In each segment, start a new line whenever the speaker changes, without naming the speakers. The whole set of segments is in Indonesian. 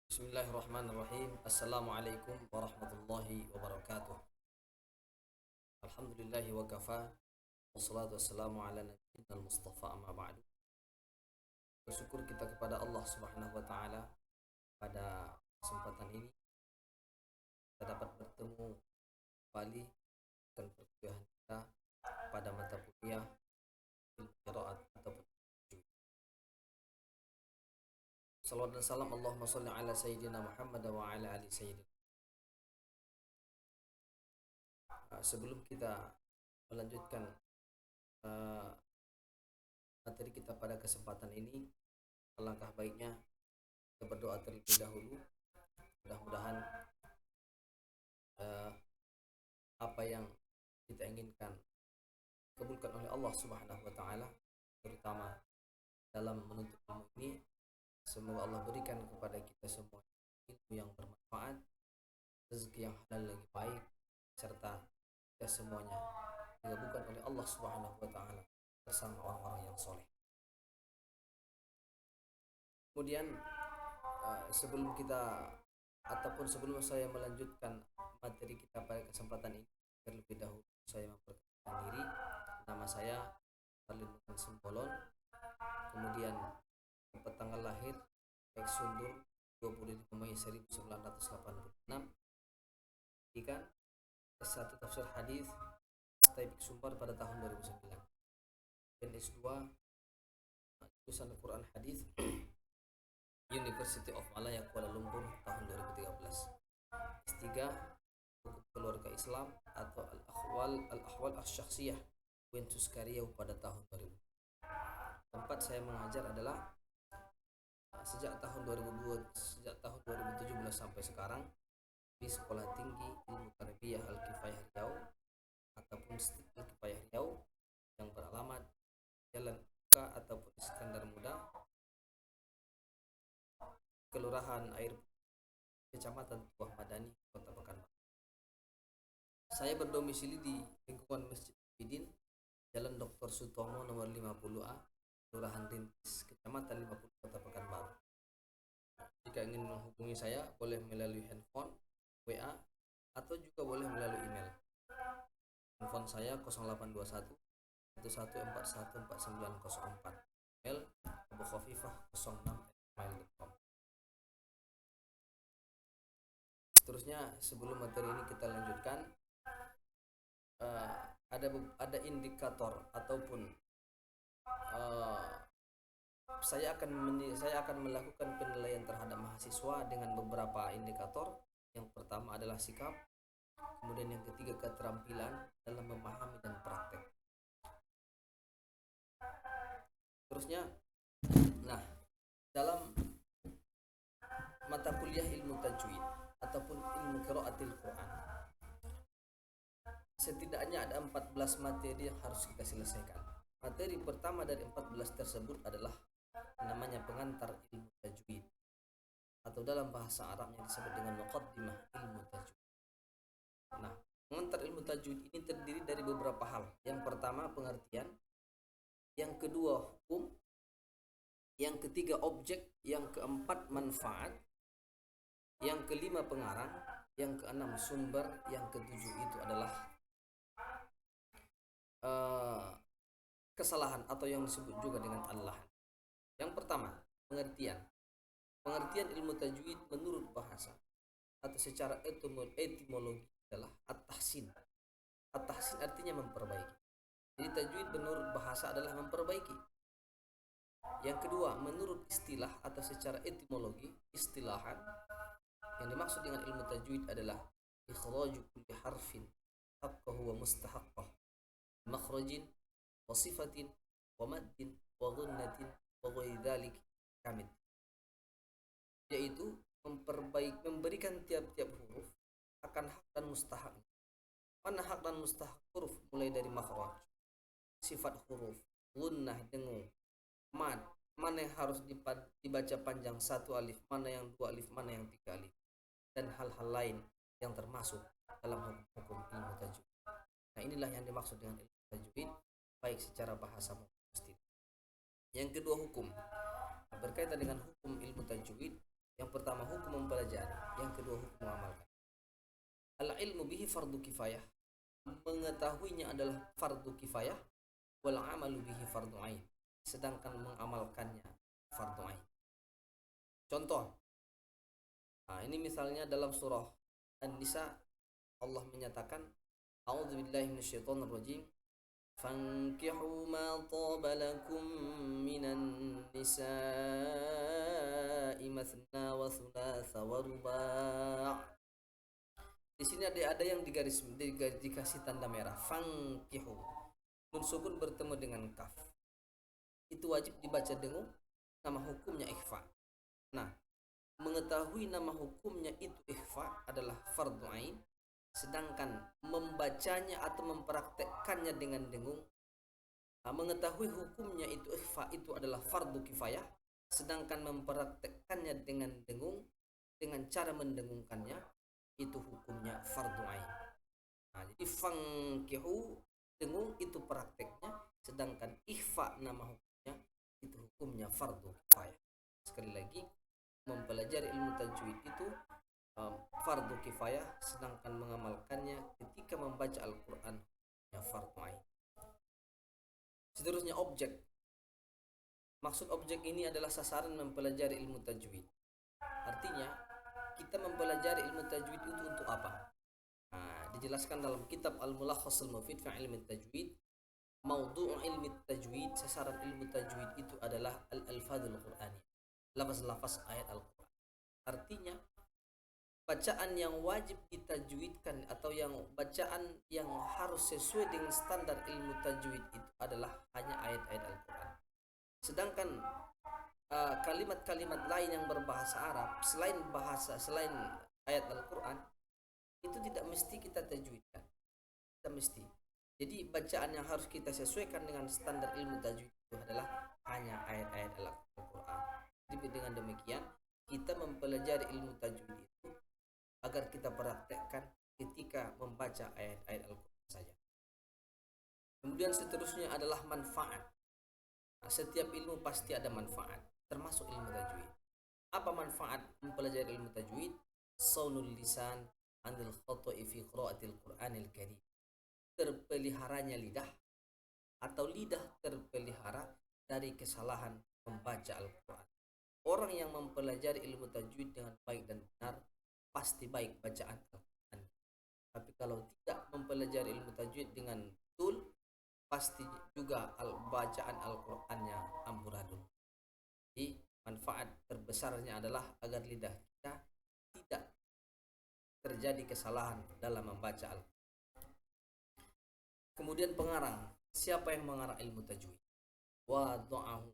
Bismillahirrahmanirrahim. Assalamualaikum warahmatullahi wabarakatuh. Alhamdulillahi wa kafa. Wassalatu wassalamu ala nabiyyina al-mustafa amma ba'du. Bersyukur kita kepada Allah Subhanahu wa taala pada kesempatan ini kita dapat bertemu kembali dan perkuliahan kita pada mata kuliah ilmu qiraat ataupun tajwid. Salawat dan salam Allahumma shalli ala sayyidina Muhammad wa ala ali sayyidina. Sebelum kita melanjutkan materi kita pada kesempatan ini, alangkah baiknya kita berdoa terlebih dahulu. Mudah-mudahan apa yang kita inginkan dikabulkan oleh Allah Subhanahu wa taala, terutama dalam menuntut ilmu ini. Semoga Allah berikan kepada kita semua ilmu yang bermanfaat, rezeki yang halal lagi baik, serta kita semuanya dikabulkan oleh Allah Subhanahu wa taala bersama orang-orang yang soleh. Kemudian sebelum sebelum saya melanjutkan materi kita pada kesempatan ini, terlebih dahulu saya memperkenalkan diri. Nama saya Arlin Simbolon. Kemudian tanggal lahir baik Sundur 25 Mei 1986. Pendidikan S1 Tafsir Hadis Taifik Sumbar pada tahun 2009. Dan S2 jurusan Quran Hadis University of Malaya Kuala Lumpur tahun 2013. S3 Hukum Keluarga Islam atau Al-Ahwal Asy-Syakhsiyah Wentus Karyau pada tahun 2000. Tempat saya mengajar adalah sejak tahun 2017 sampai sekarang di Sekolah Tinggi Ilmu Tarbiyah Al-Kifayah Riau ataupun STIK Al-Kifayah Riau yang beralamat Jalan K ataupun Iskandar Muda, Kelurahan Air, Kecamatan Tuah Madani, Kota Pekanbaru. Saya berdomisili di lingkungan Masjid Bidin, Jalan Dr. Sutomo nomor 50A, Kelurahan Rintis, Kecamatan 50, Kota Pekanbaru. Jika ingin menghubungi saya, boleh melalui handphone, WA, atau juga boleh melalui email. Handphone saya 0821 11414904. Email abukhafifah06@gmail.com. Seterusnya, sebelum materi ini kita lanjutkan, ada indikator ataupun saya akan melakukan penilaian terhadap mahasiswa dengan beberapa indikator. Yang pertama adalah sikap, kemudian yang ketiga keterampilan dalam memahami dan praktek. Terusnya, dalam mata kuliah ilmu tajwid ataupun ilmu qiraatil Quran, setidaknya ada 14 materi yang harus kita selesaikan. Materi pertama dari 14 tersebut adalah namanya pengantar ilmu tajwid, atau dalam bahasa Arabnya disebut dengan muqaddimah ilmu tajwid. Pengantar ilmu tajwid ini terdiri dari beberapa hal. Yang pertama pengertian, yang kedua hukum, yang ketiga objek, yang keempat manfaat, yang kelima pengarang, yang keenam sumber, yang ketujuh itu adalah kesalahan atau yang disebut juga dengan Allah. Yang pertama, pengertian. Pengertian ilmu tajwid menurut bahasa atau secara etimologi adalah at-tahsin. At-tahsin artinya memperbaiki. Jadi tajwid menurut bahasa adalah memperbaiki. Yang kedua, menurut istilah atau secara etimologi, istilahan, yang dimaksud dengan ilmu tajwid adalah ikhraju kulli harfin haqqahu wa mustahaqqah, makhrajin wa sifatin wa maddin wa ghunnatin wa ghairi dzalik kamil. Yaitu memberikan tiap-tiap huruf akan hak dan mustahak. Mana hak dan mustahak huruf mulai dari makhraj, sifat huruf, gunnah, dengung, mad, mana yang harus dibaca panjang satu alif, mana yang dua alif, mana yang tiga alif, dan hal-hal lain yang termasuk dalam hukum ilmu tajwid. Inilah yang dimaksud dengan ilmu tajwid baik secara bahasa maupun istilah. Yang kedua hukum. Berkaitan dengan hukum ilmu tajwid, yang pertama hukum kedua hukum mengamalkan. Al-ilmu bihi fardu kifayah, mengetahuinya adalah fardu kifayah, wal amalu bihi fardu ain, sedangkan mengamalkannya fardu ain. Contoh, ini misalnya dalam surah An-Nisa Allah menyatakan, a'udzubillahi minasyaitonir rajim, fankihu ma taba lakum minan nisa'i mathna wa thulatha wa ruba'. Di sini ada yang dikasih tanda merah, fankihu. Nun sukun bertemu dengan kaf. Itu wajib dibaca dengung, nama hukumnya ikhfa. Nah, mengetahui nama hukumnya itu ikhfa adalah fardu ain, sedangkan membacanya atau mempraktekkannya dengan dengung, mengetahui hukumnya itu ikhfa itu adalah fardu kifayah, sedangkan mempraktekkannya dengan dengung, dengan cara mendengungkannya itu hukumnya fardu ain. Jadi fangkihu dengung itu prakteknya, sedangkan ikhfa nama hukumnya itu hukumnya fardu kifayah. Sekali lagi, mempelajari ilmu tajwid itu fardu kifayah, sedangkan mengamalkannya ketika membaca Al-Quran ya fardu ain. Seterusnya objek. Maksud objek ini adalah sasaran mempelajari ilmu tajwid. Artinya kita mempelajari ilmu tajwid itu untuk apa? Dijelaskan dalam kitab Al-Mulakhasul Mufid fi Ilmi Tajwid, maudhu' ilmi tajwid, sasaran ilmu tajwid itu adalah al-alfadul qur'ani, lafaz-lafaz ayat Al-Quran. Artinya bacaan yang wajib ditajwidkan atau yang bacaan yang harus sesuai dengan standar ilmu tajwid itu adalah hanya ayat-ayat Al-Quran. Sedangkan kalimat-kalimat lain yang berbahasa Arab selain ayat Al-Quran itu tidak mesti kita tajwidkan. Tidak mesti. Jadi bacaan yang harus kita sesuaikan dengan standar ilmu tajwid itu adalah hanya ayat-ayat Al-Quran. Jadi dengan demikian kita mempelajari ilmu tajwid itu agar kita praktekkan ketika membaca ayat-ayat Al-Quran saja. Kemudian seterusnya adalah manfaat. Setiap ilmu pasti ada manfaat, termasuk ilmu tajwid. Apa manfaat mempelajari ilmu tajwid? Saunul lisan anil khata'i fi qiraatil Qur'anil Karim. Terpeliharanya lidah atau lidah terpelihara dari kesalahan membaca Al-Quran. Orang yang mempelajari ilmu tajwid dengan baik dan benar pasti baik bacaan Al-Quran. Tapi kalau tidak mempelajari ilmu tajwid dengan betul, pasti juga bacaan Al-Qurannya amburadul. Jadi manfaat terbesarnya adalah agar lidah kita tidak terjadi kesalahan dalam membaca Al-Quran. Kemudian pengarang. Siapa yang mengarang ilmu tajwid? Wadu'ahu.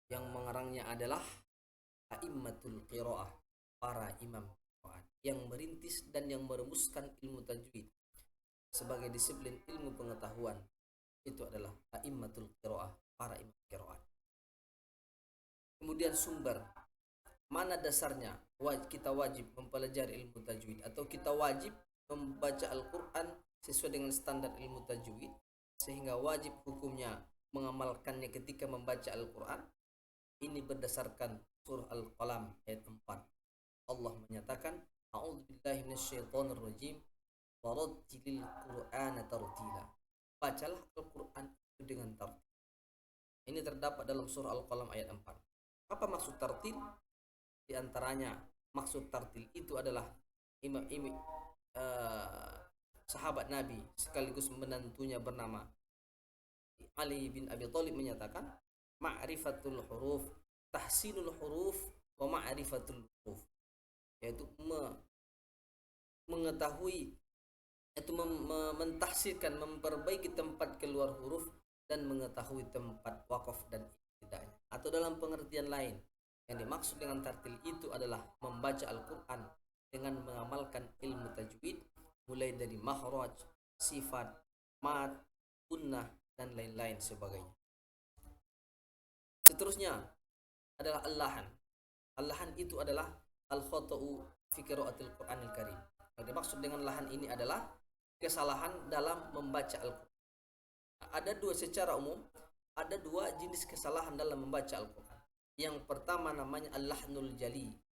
Yang mengarangnya adalah a'immatul qiraah, para imam qiraat yang merintis dan yang merumuskan ilmu tajwid sebagai disiplin ilmu pengetahuan. Itu adalah a'immatul qiraah, para imam qiraat. Kemudian sumber. Mana dasarnya kita wajib mempelajari ilmu tajwid atau kita wajib membaca Al-Quran sesuai dengan standar ilmu tajwid, sehingga wajib hukumnya mengamalkannya ketika membaca Al-Quran? Ini berdasarkan surah Al-Qalam ayat 4. Allah menyatakan, a'udzubillahi minasyaitonir rajim, warattilil Qur'ana tartila. Bacalah Al-Quran itu dengan tartil. Ini terdapat dalam surah Al-Qalam ayat 4. Apa maksud tartil? Di antaranya maksud tartil itu adalah sahabat Nabi sekaligus menantunya bernama Ali bin Abi Thalib menyatakan, ma'rifatul huruf, tahsinul huruf, wa ma'rifatul huruf, yaitu mengetahui, yaitu mentahsirkan, memperbaiki tempat keluar huruf dan mengetahui tempat wakaf dan ibtida'nya. Atau dalam pengertian lain, yang dimaksud dengan tartil itu adalah membaca Al-Quran dengan mengamalkan ilmu tajwid, mulai dari makhraj, sifat, mad, gunnah, dan lain-lain sebagainya. Seterusnya adalah al-lahan. Al-lahan itu adalah al-khata'u fi qiraatil Qur'anil Karim. Yang dimaksud dengan lahan ini adalah kesalahan dalam membaca Al-Quran. Secara umum ada dua jenis kesalahan dalam membaca Al-Quran. Yang pertama namanya al-lahnul jali,